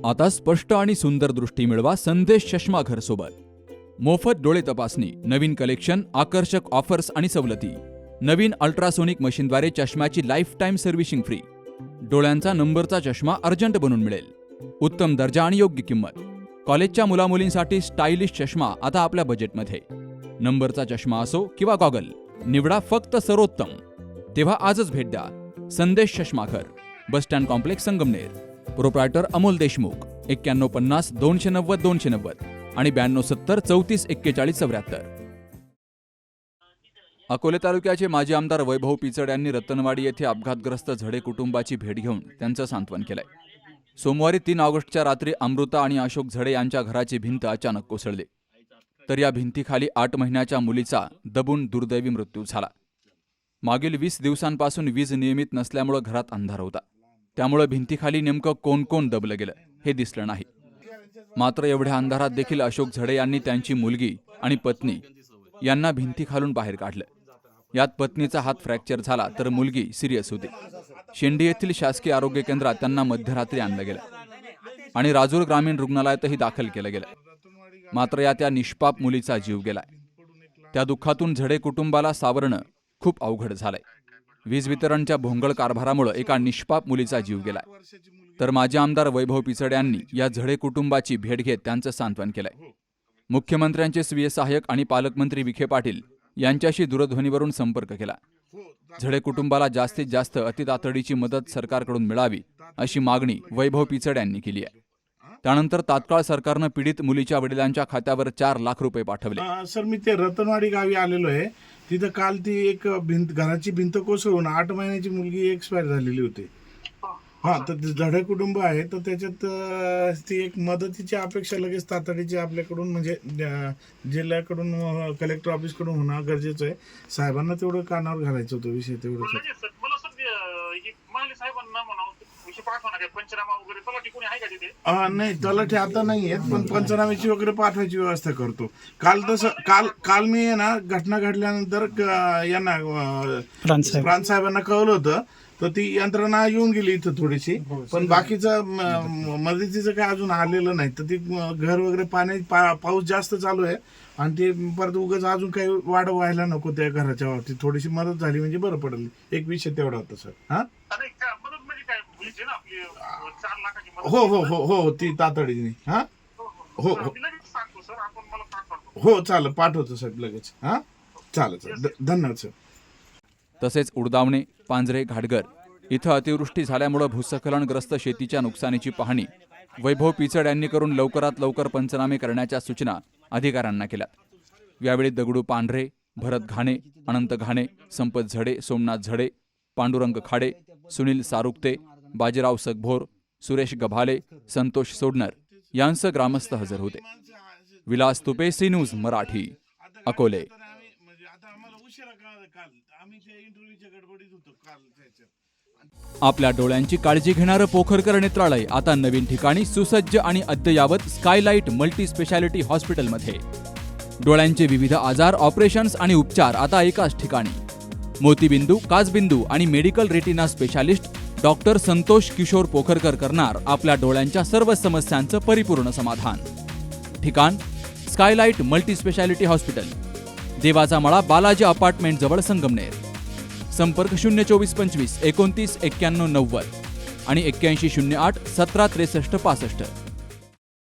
आता स्पष्ट आणि सुंदर दृष्टी मिळवा संदेश चष्मा घर सोबत. मोफत डोळे तपासणी, नवीन कलेक्शन, आकर्षक ऑफर्स आणि सवलती. नवीन अल्ट्रासोनिक मशीनद्वारे चष्म्याची लाईफ टाईम सर्व्हिसिंग फ्री. डोळ्यांचा नंबरचा चष्मा अर्जंट बनून मिळेल. उत्तम दर्जा आणि योग्य किंमत. कॉलेजच्या मुलामुलींसाठी स्टायलिश चष्मा आता आपल्या बजेटमध्ये. नंबरचा चष्मा असो किंवा गॉगल, निवडा फक्त सर्वोत्तम. तेव्हा आजच भेट द्या Sandesh Chashmaghar, bus stand complex, Sangamner. Proprietor Amol Deshmukh. 9150 290 290 आणि 9270 34 41 74. अकोले तालुक्याचे माजी आमदार वैभव पिचड यांनी रतनवाडी येथे अपघातग्रस्त झडे कुटुंबाची भेट घेऊन त्यांचं सांत्वन केलंय. सोमवारी 3 ऑगस्टच्या रात्री अमृता आणि अशोक झडे यांच्या घराची भिंत अचानक कोसळली. तर या भिंतीखाली 8 महिन्याच्या मुलीचा दबून दुर्दैवी मृत्यू झाला. मागील 20 दिवसांपासून वीज नियमित नसल्यामुळे घरात अंधार होता. त्यामुळे भिंतीखाली नेमकं कोण कोण दबलं गेलं हे दिसलं नाही. मात्र एवढ्या अंधारात देखील अशोक झडे यांनी त्यांची मुलगी आणि पत्नी यांना भिंतीखालून बाहेर काढलं. यात पत्नीचा हात फ्रॅक्चर झाला तर मुलगी सिरियस होती. शेंडी येथील शासकीय आरोग्य केंद्रात त्यांना मध्यरात्री आणलं गेलं आणि राजूर ग्रामीण रुग्णालयातही दाखल केलं गेलं. मात्र या त्या निष्पाप मुलीचा जीव गेलाय. त्या दुःखातून झडे कुटुंबाला सावरणं खूप अवघड झालंय. वीज वितरणच्या भोंगळ कारभारामुळे एका निष्पाप मुलीचा जीव गेलाय. तर माजी आमदार वैभव पिचड यांनी या झडे कुटुंबाची भेट घेत त्यांचं सांत्वन केलंय. मुख्यमंत्र्यांचे स्वीय सहाय्यक आणि पालकमंत्री विखे पाटील यांच्याशी दूरध्वनीवरून संपर्क केला. झडे कुटुंबाला जास्तीत जास्त अतितातडीची मदत सरकारकडून मिळावी अशी मागणी वैभव पिचड यांनी केली आहे. त्यानंतर तात्काळ सरकारनं पीडित मुलीच्या वडिलांच्या खात्यावर 4 लाख रुपये पाठवले. सर, मी ते रतनवाडी गावी आलेलो आहे. तिथं काल ती एक घराची भिंत कोसळून 8 महिन्याची मुलगी एक्सपायर झालेली होती. तर झडे कुटुंब आहे, तर त्याच्यात ती एक मदतीची अपेक्षा लगेच तातडीची आपल्याकडून म्हणजे जिल्ह्याकडून कलेक्टर ऑफिस कडून होणं गरजेचं आहे. साहेबांना तेवढं कानावर घालायचं होतं विषय तेवढं. नाही, तलाठी आता नाही आहेत, पण पंचनाम्याची वगैरे पाठवायची व्यवस्था करतो. काल मी ना घटना घडल्यानंतर यांना प्रांत साहेबांना कळवलं होतं, तर ती यंत्रणा येऊन गेली इथं थोडीशी. पण बाकीचं मदतीचं काय अजून आलेलं नाही. तर ती घर वगैरे पाऊस जास्त चालू आहे आणि ते परत उगाच अजून काही वाढ व्हायला नको त्या घराच्या बाबतीत. थोडीशी मदत झाली म्हणजे बरं पडेल. एक विषय तेवढा होता सर. हो हो हो हो, ती तातडीने. हो हो हो, चालेल, पाठवतो साहेब लगेच. चालेल, धन्यवाद सर. तसेच उडदावणे, पांजरे, घाटगर इथं अतिवृष्टी झाल्यामुळे भूस्खलनग्रस्त शेतीच्या नुकसानीची पाहणी वैभव पिचड यांनी करून लवकरात लवकर पंचनामे करण्याच्या सूचना अधिकाऱ्यांना केल्या. यावेळी दगडू पांढरे, भरत घाणे, अनंत घाणे, संपत झडे, सोमनाथ झडे, पांडुरंग खाडे, सुनील सारुक्ते, बाजीराव सगभोर, सुरेश गभाले, संतोष सोडनर यांसह ग्रामस्थ हजर होते. Vilas Tupe, C news Marathi, Akole. आपल्या डोळ्यांची काळजी घेणारं पोखरकर नेत्रालय आता नवीन ठिकाणी सुसज्ज आणि अद्ययावत स्कायलाइट मल्टी स्पेशालिटी हॉस्पिटलमध्ये. डोळ्यांचे विविध आजार, ऑपरेशन्स आणि उपचार आता एकाच ठिकाणी. मोतीबिंदू, काचबिंदू आणि medical retina specialist doctor Santosh Kishor Pokharkar करणार आपल्या डोळ्यांच्या सर्व समस्यांचं परिपूर्ण समाधान. ठिकाण स्कायलाइट मल्टी स्पेशालिटी हॉस्पिटल, देवाचा मळा, बालाजी अपार्टमेंट जवळ, संगमनेर. संपर्क 02425 29 91 90 आणि 8108 17 63 65.